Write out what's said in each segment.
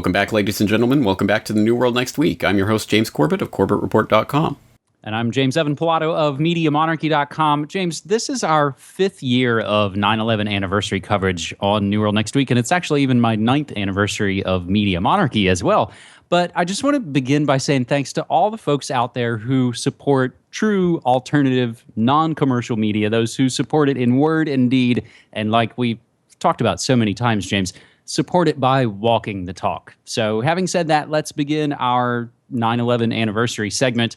Welcome back, ladies and gentlemen. Welcome back to the New World Next Week. I'm your host, James Corbett of CorbettReport.com. And I'm James Evan Pilato of MediaMonarchy.com. James, this is our 5th year of 9/11 anniversary coverage on New World Next Week, and it's actually even my 9th anniversary of Media Monarchy as well. But I just want to begin by saying thanks to all the folks out there who support true, alternative, non-commercial media, those who support it in word and deed, and like we've talked about so many times, James, support it by walking the talk. So having said that, let's begin our 9/11 anniversary segment.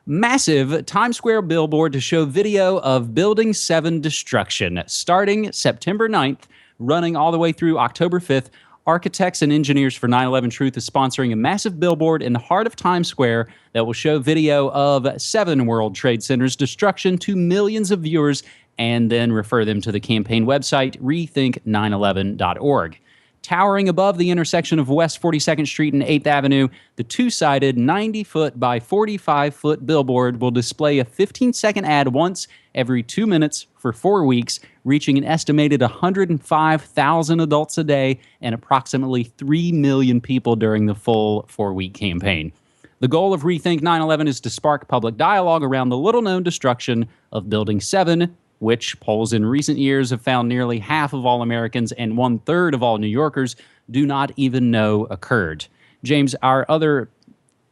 Massive Times Square billboard to show video of Building 7 destruction, starting September 9th, running all the way through October 5th. Architects and Engineers for 9/11 Truth is sponsoring a massive billboard in the heart of Times Square that will show video of 7 World Trade Centers destruction to millions of viewers and then refer them to the campaign website, rethink911.org. Towering above the intersection of West 42nd Street and 8th Avenue, the two-sided 90-foot by 45-foot billboard will display a 15-second ad once every 2 minutes for 4 weeks, reaching an estimated 105,000 adults a day and approximately 3 million people during the full 4-week campaign. The goal of Rethink 9/11 is to spark public dialogue around the little-known destruction of Building 7, which polls in recent years have found nearly half of all Americans and 1/3 of all New Yorkers do not even know occurred. James, our other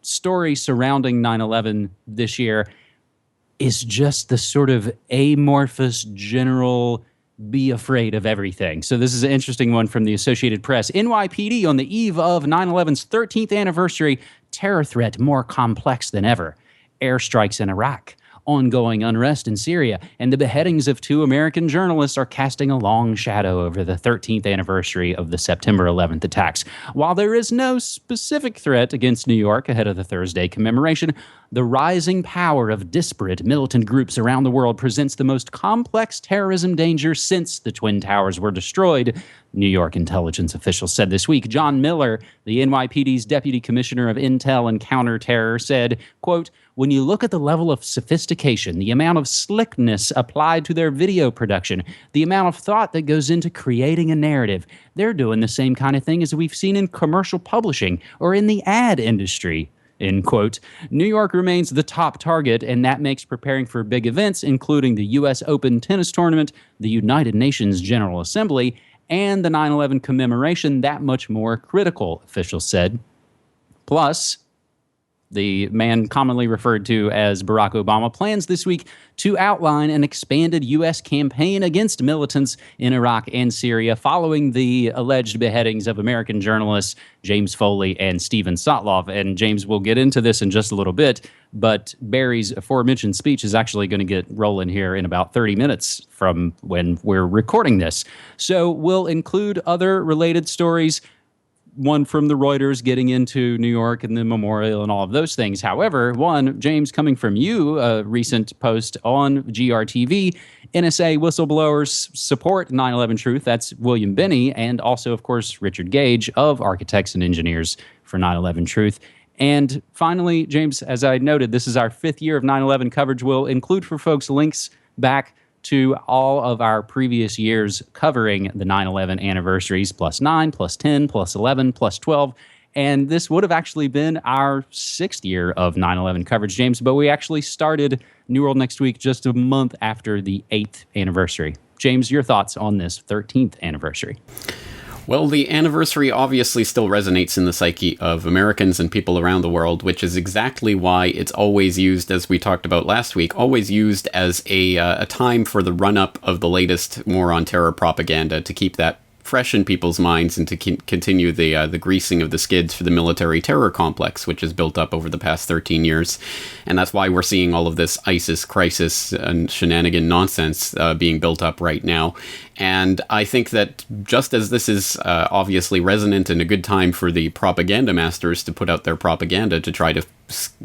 story surrounding 9/11 this year is just the sort of amorphous general be afraid of everything. So this is an interesting one from the Associated Press. NYPD on the eve of 9/11's 13th anniversary, terror threat more complex than ever. Airstrikes in Iraq. Ongoing unrest in Syria, and the beheadings of 2 American journalists are casting a long shadow over the 13th anniversary of the September 11th attacks. While there is no specific threat against New York ahead of the Thursday commemoration, the rising power of disparate militant groups around the world presents the most complex terrorism danger since the Twin Towers were destroyed, New York intelligence officials said this week. John Miller, the NYPD's Deputy Commissioner of Intel and Counterterror, said, quote, "When you look at the level of sophistication, the amount of slickness applied to their video production, the amount of thought that goes into creating a narrative, they're doing the same kind of thing as we've seen in commercial publishing or in the ad industry." End quote. New York remains the top target, and that makes preparing for big events, including the U.S. Open tennis tournament, the United Nations General Assembly, and the 9/11 commemoration that much more critical, officials said. Plus, the man commonly referred to as Barack Obama plans this week to outline an expanded U.S. campaign against militants in Iraq and Syria following the alleged beheadings of American journalists James Foley and Steven Sotloff. And James, will get into this in just a little bit, but Barry's aforementioned speech is actually going to get rolling here in about 30 minutes from when we're recording this. So we'll include other related stories, one from the Reuters getting into New York and the memorial and all of those things. However, one, James, coming from you, a recent post on GRTV, NSA whistleblowers support 9/11 Truth. That's William Binney, and also, of course, Richard Gage of Architects and Engineers for 9/11 Truth. And finally, James, as I noted, this is our 5th year of 9/11 coverage. We'll include for folks links back to all of our previous years covering the 9/11 anniversaries, +9, +10, +11, +12. And this would have actually been our 6th year of 9/11 coverage, James, but we actually started New World Next Week just a month after the 8th anniversary. James, your thoughts on this 13th anniversary? Well, the anniversary obviously still resonates in the psyche of Americans and people around the world, which is exactly why it's always used, as we talked about last week, always used as a time for the run-up of the latest war on terror propaganda, to keep that fresh in people's minds and to continue the greasing of the skids for the military terror complex, which has built up over the past 13 years. And that's why we're seeing all of this ISIS crisis and shenanigan nonsense being built up right now. And I think that just as this is obviously resonant and a good time for the propaganda masters to put out their propaganda to try to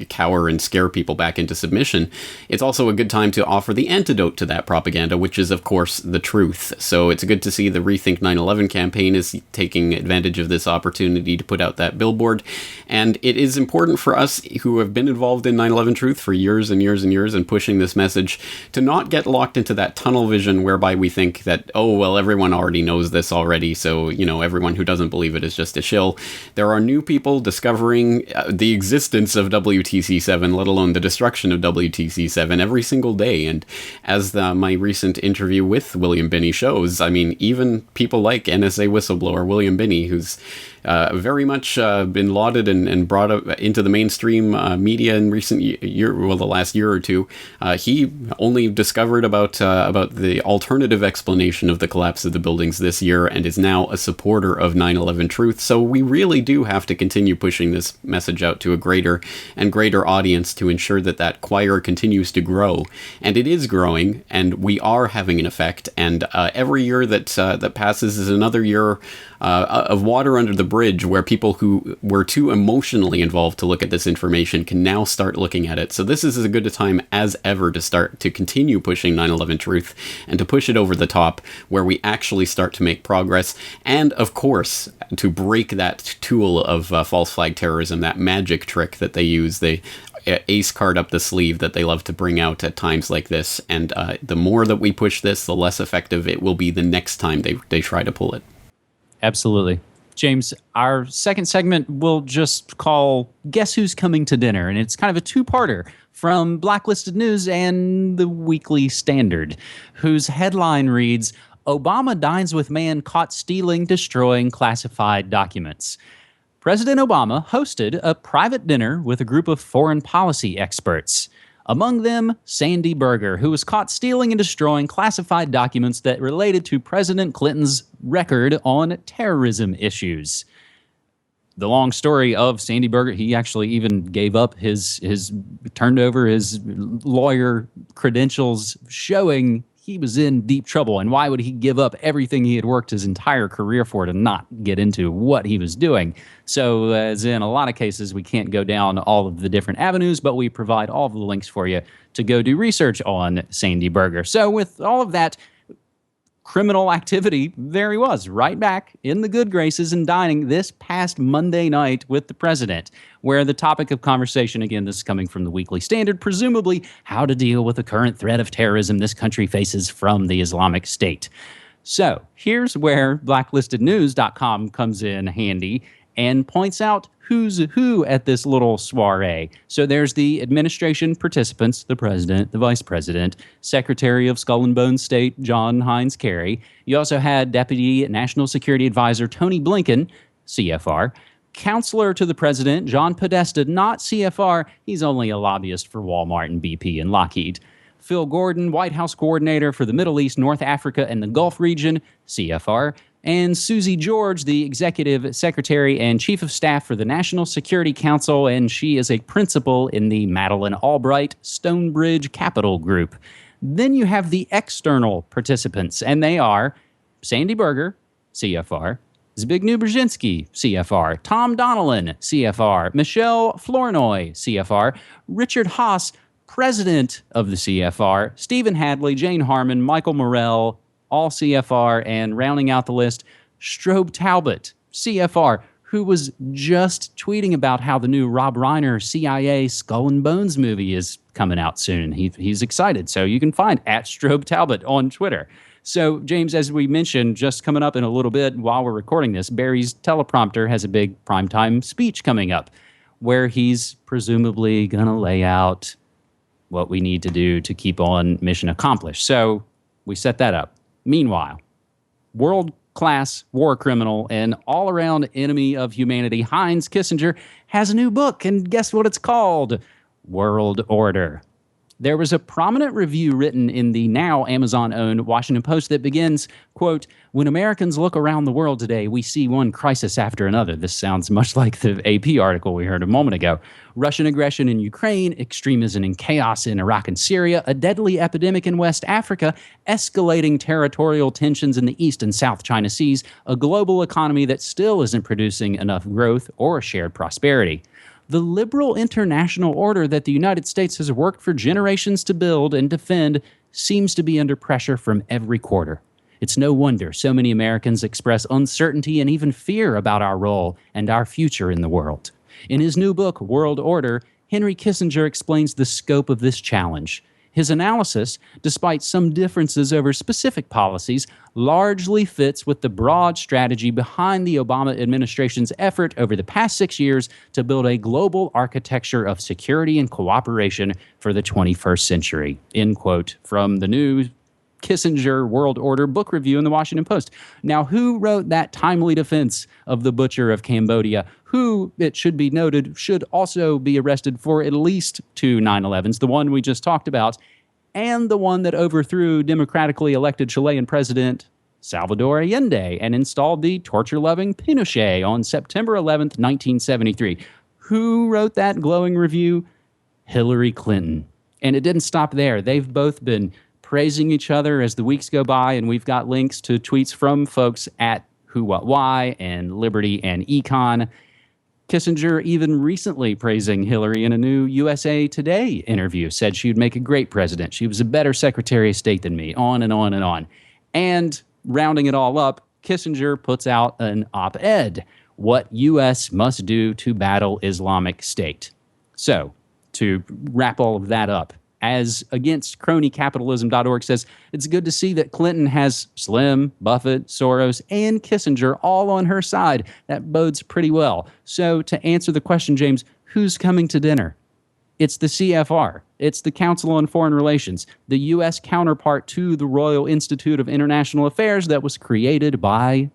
cower and scare people back into submission, it's also a good time to offer the antidote to that propaganda, which is, of course, the truth. So it's good to see the Rethink 9/11 campaign is taking advantage of this opportunity to put out that billboard. And it is important for us who have been involved in 9/11 Truth for years and years and years and pushing this message to not get locked into that tunnel vision whereby we think that, oh, oh, well, everyone already knows this already, so, everyone who doesn't believe it is just a shill. There are new people discovering the existence of WTC7, let alone the destruction of WTC7 every single day. And as my recent interview with William Binney shows, I mean, even people like NSA whistleblower William Binney, who's very much been lauded and brought up into the mainstream media in the last year or two. He only discovered about the alternative explanation of the collapse of the buildings this year and is now a supporter of 9/11 Truth. So we really do have to continue pushing this message out to a greater and greater audience to ensure that choir continues to grow. And it is growing, and we are having an effect. And every year that passes is another year of water under the bridge, where people who were too emotionally involved to look at this information can now start looking at it. So this is as good a time as ever to continue pushing 9/11 Truth and to push it over the top, where we actually start to make progress. And of course, to break that tool of false flag terrorism, that magic trick that they use, the ace card up the sleeve that they love to bring out at times like this. And the more that we push this, the less effective it will be the next time they try to pull it. Absolutely. James, our second segment we'll just call Guess Who's Coming to Dinner, and it's kind of a two-parter from Blacklisted News and the Weekly Standard, whose headline reads, Obama dines with man caught stealing, destroying classified documents. President Obama hosted a private dinner with a group of foreign policy experts. Among them, Sandy Berger, who was caught stealing and destroying classified documents that related to President Clinton's record on terrorism issues. The long story of Sandy Berger, he actually even gave up turned over his lawyer credentials, showing he was in deep trouble. And why would he give up everything he had worked his entire career for to not get into what he was doing? So as in a lot of cases, we can't go down all of the different avenues, but we provide all of the links for you to go do research on Sandy Berger. So with all of that criminal activity, there he was, right back in the good graces and dining this past Monday night with the president, where the topic of conversation, again, this is coming from the Weekly Standard, presumably how to deal with the current threat of terrorism this country faces from the Islamic State. So here's where blacklistednews.com comes in handy and points out who's who at this little soiree. So there's the administration participants, the president, the vice president, Secretary of Skull and Bones State, John Hines Kerry. You also had Deputy National Security Advisor Tony Blinken, CFR, Counselor to the President, John Podesta, not CFR, he's only a lobbyist for Walmart and BP and Lockheed. Phil Gordon, White House Coordinator for the Middle East, North Africa, and the Gulf region, CFR. And Susie George, the Executive Secretary and Chief of Staff for the National Security Council, and she is a principal in the Madeleine Albright Stonebridge Capital Group. Then you have the external participants, and they are Sandy Berger, CFR, Zbigniew Brzezinski, CFR, Tom Donnellan, CFR, Michelle Flournoy, CFR, Richard Haas, President of the CFR, Stephen Hadley, Jane Harmon, Michael Morrell, all CFR, and rounding out the list, Strobe Talbot, CFR, who was just tweeting about how the new Rob Reiner CIA Skull and Bones movie is coming out soon. He's excited, so you can find at Strobe Talbot on Twitter. So, James, as we mentioned, just coming up in a little bit while we're recording this, Barry's teleprompter has a big primetime speech coming up where he's presumably going to lay out what we need to do to keep on mission accomplished. So we set that up. Meanwhile, world-class war criminal and all-around enemy of humanity, Heinz Kissinger, has a new book, and guess what it's called? World Order. There was a prominent review written in the now Amazon-owned Washington Post that begins, quote, when Americans look around the world today, we see one crisis after another. This sounds much like the AP article we heard a moment ago. Russian aggression in Ukraine, extremism and chaos in Iraq and Syria, a deadly epidemic in West Africa, escalating territorial tensions in the East and South China Seas, a global economy that still isn't producing enough growth or shared prosperity. The liberal international order that the United States has worked for generations to build and defend seems to be under pressure from every quarter. It's no wonder so many Americans express uncertainty and even fear about our role and our future in the world. In his new book, World Order, Henry Kissinger explains the scope of this challenge. His analysis, despite some differences over specific policies, largely fits with the broad strategy behind the Obama administration's effort over the past 6 years to build a global architecture of security and cooperation for the 21st century. End quote from the new Kissinger World Order book review in the Washington Post. Now, who wrote that timely defense of the butcher of Cambodia, who, it should be noted, should also be arrested for at least 2 9/11s, the one we just talked about, and the one that overthrew democratically elected Chilean President Salvador Allende and installed the torture-loving Pinochet on September 11th, 1973. Who wrote that glowing review? Hillary Clinton. And it didn't stop there. They've both been praising each other as the weeks go by, and we've got links to tweets from folks at Who What Why and Liberty and Econ. Kissinger even recently praising Hillary in a new USA Today interview, said she'd make a great president. She was a better Secretary of State than me, on and on and on. And rounding it all up, Kissinger puts out an op-ed, What U.S. Must Do to Battle Islamic State. So, to wrap all of that up, as against cronycapitalism.org says, it's good to see that Clinton has Slim, Buffett, Soros, and Kissinger all on her side. That bodes pretty well. So to answer the question, James, who's coming to dinner? It's the CFR. It's the Council on Foreign Relations, the U.S. counterpart to the Royal Institute of International Affairs that was created by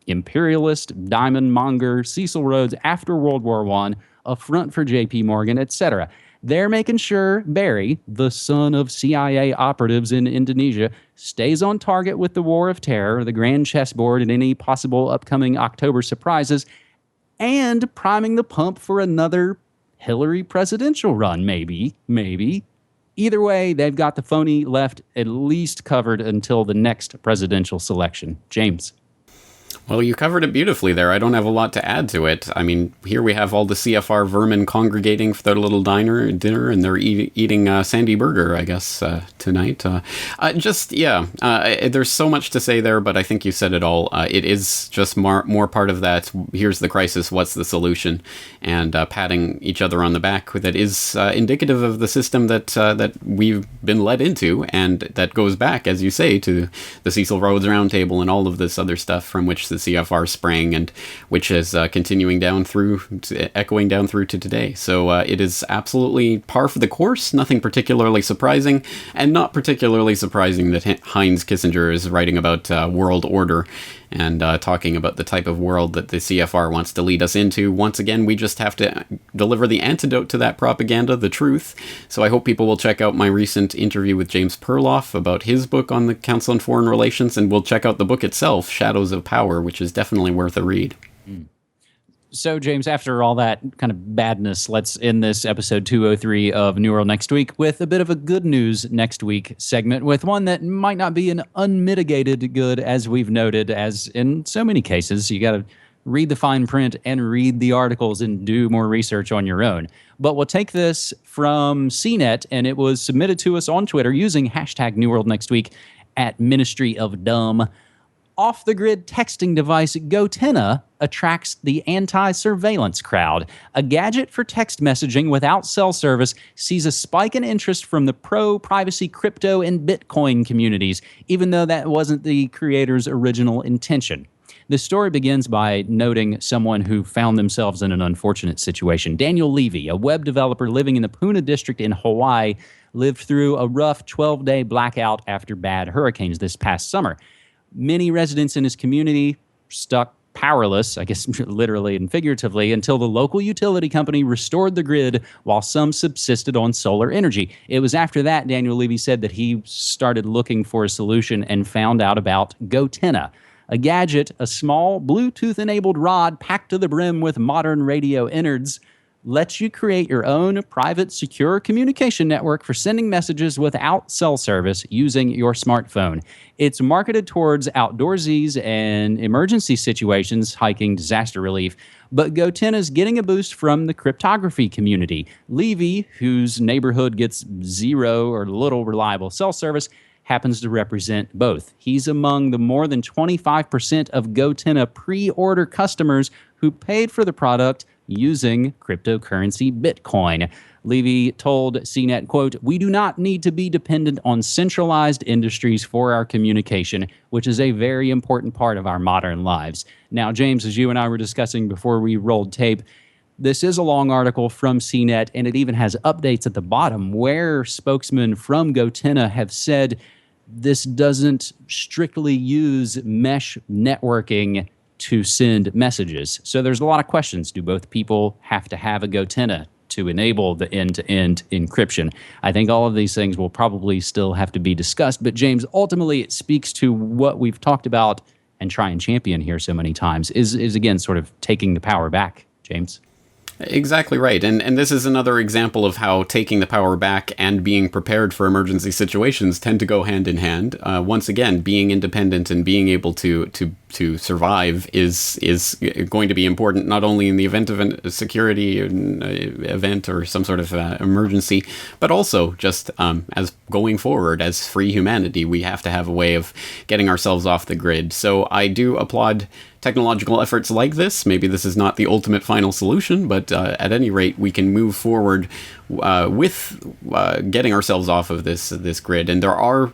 imperialist diamond monger Cecil Rhodes after World War I, a front for J.P. Morgan, etc. They're making sure Barry, the son of CIA operatives in Indonesia, stays on target with the War of Terror, the grand chessboard, and any possible upcoming October surprises, and priming the pump for another Hillary presidential run, maybe. Either way, they've got the phony left at least covered until the next presidential selection. James. Well, you covered it beautifully there. I don't have a lot to add to it. I mean, here we have all the CFR vermin congregating for their little dinner, and they're eating Sandy Burger, I guess, tonight. There's so much to say there, but I think you said it all. It is just more part of that, here's the crisis, what's the solution, and patting each other on the back that is indicative of the system that we've been led into, and that goes back, as you say, to the Cecil Rhodes Roundtable and all of this other stuff from which the CFR sprang, and which is echoing down through to today. So it is absolutely par for the course, nothing particularly surprising, and not particularly surprising that Heinz Kissinger is writing about world order and talking about the type of world that the CFR wants to lead us into. Once again, we just have to deliver the antidote to that propaganda, the truth. So I hope people will check out my recent interview with James Perloff about his book on the Council on Foreign Relations, and we'll check out the book itself, Shadows of Power, which is definitely worth a read. So, James, after all that kind of badness, let's end this episode 203 of New World Next Week with a bit of a good news next week segment, with one that might not be an unmitigated good, as we've noted, as in so many cases. You got to read the fine print and read the articles and do more research on your own. But we'll take this from CNET, and it was submitted to us on Twitter using hashtag New World Next Week at Ministry of Dumb. Off-the-grid texting device Gotenna attracts the anti-surveillance crowd. A gadget for text messaging without cell service sees a spike in interest from the pro-privacy crypto and Bitcoin communities, even though that wasn't the creator's original intention. The story begins by noting someone who found themselves in an unfortunate situation. Daniel Levy, a web developer living in the Puna district in Hawaii, lived through a rough 12-day blackout after bad hurricanes this past summer. Many residents in his community stuck powerless, I guess literally and figuratively, until the local utility company restored the grid while some subsisted on solar energy. It was after that, Daniel Levy said, that he started looking for a solution and found out about Gotenna, a gadget, a small Bluetooth-enabled rod packed to the brim with modern radio innards, lets you create your own private, secure communication network for sending messages without cell service using your smartphone. It's marketed towards outdoorsies and emergency situations, hiking, disaster relief, but Gotenna is getting a boost from the cryptography community. Levy, whose neighborhood gets zero or little reliable cell service, happens to represent both. He's among the more than 25% of Gotenna pre-order customers who paid for the product using cryptocurrency Bitcoin. Levy told CNET, quote, "We do not need to be dependent on centralized industries for our communication, which is a very important part of our modern lives." Now, James, as you and I were discussing before we rolled tape, this is a long article from CNET, and it even has updates at the bottom where spokesmen from Gotenna have said this doesn't strictly use mesh networking to send messages. So there's a lot of questions. Do both people have to have a Gotenna to enable the end-to-end encryption? I think all of these things will probably still have to be discussed. But James, ultimately, it speaks to what we've talked about and try and champion here so many times is again, sort of taking the power back, James. Exactly right. And this is another example of how taking the power back and being prepared for emergency situations tend to go hand in hand. Once again, being independent and being able to survive is going to be important, not only in the event of a security event or some sort of emergency, but also just as going forward as free humanity, we have to have a way of getting ourselves off the grid. So I do applaud technological efforts like this. Maybe this is not the ultimate final solution, but at any rate, we can move forward with getting ourselves off of this grid. And there are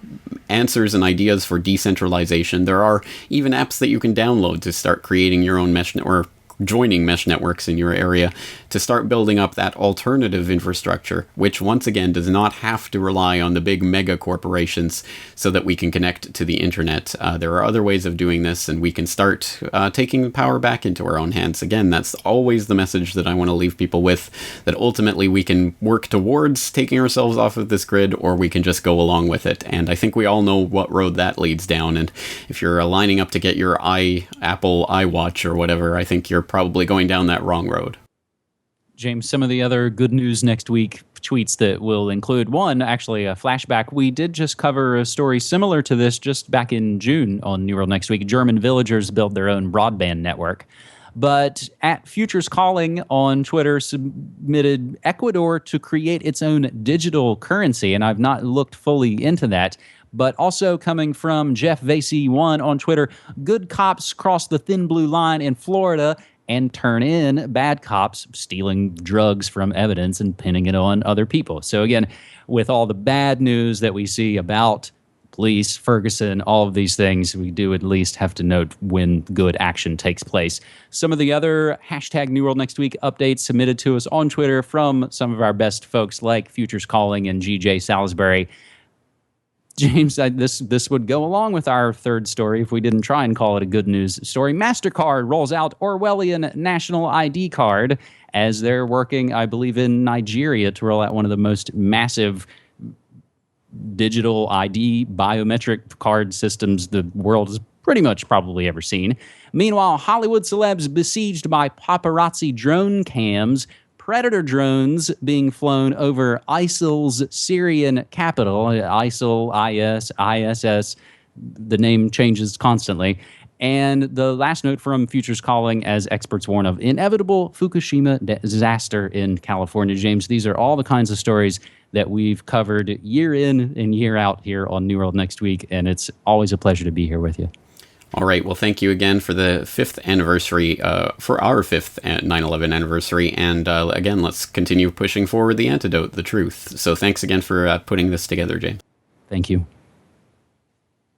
answers and ideas for decentralization. There are even apps that you can download to start creating your own mesh network, joining mesh networks in your area to start building up that alternative infrastructure, which once again does not have to rely on the big mega corporations so that we can connect to the internet. There are other ways of doing this, and we can start taking the power back into our own hands. Again, that's always the message that I want to leave people with, that ultimately we can work towards taking ourselves off of this grid, or we can just go along with it. And I think we all know what road that leads down. And if you're lining up to get your Apple iWatch or whatever, I think you're probably going down that wrong road. James, some of the other good news next week tweets that will include one, actually a flashback. We did just cover a story similar to this just back in June on New World Next Week. German villagers build their own broadband network. But at Futures Calling on Twitter submitted Ecuador to create its own digital currency, and I've not looked fully into that. But also coming from Jeff Vasey1 on Twitter, good cops cross the thin blue line in Florida and turn in bad cops stealing drugs from evidence and pinning it on other people. So again, with all the bad news that we see about police, Ferguson, all of these things, we do at least have to note when good action takes place. Some of the other hashtag New World Next Week updates submitted to us on Twitter from some of our best folks like Futures Calling and GJ Salisbury. James, this would go along with our third story if we didn't try and call it a good news story. MasterCard rolls out Orwellian National ID card as they're working, I believe, in Nigeria to roll out one of the most massive digital ID biometric card systems the world has pretty much probably ever seen. Meanwhile, Hollywood celebs besieged by paparazzi drone cams, Predator drones being flown over ISIL's Syrian capital, ISIL, IS, ISS, the name changes constantly. And the last note from Futures Calling, as experts warn of inevitable Fukushima disaster in California. James, these are all the kinds of stories that we've covered year in and year out here on New World Next Week, and it's always a pleasure to be here with you. All right. Well, thank you again for the 5th anniversary, for our 5th 9/11 anniversary. And again, let's continue pushing forward the antidote, the truth. So thanks again for putting this together, James. Thank you.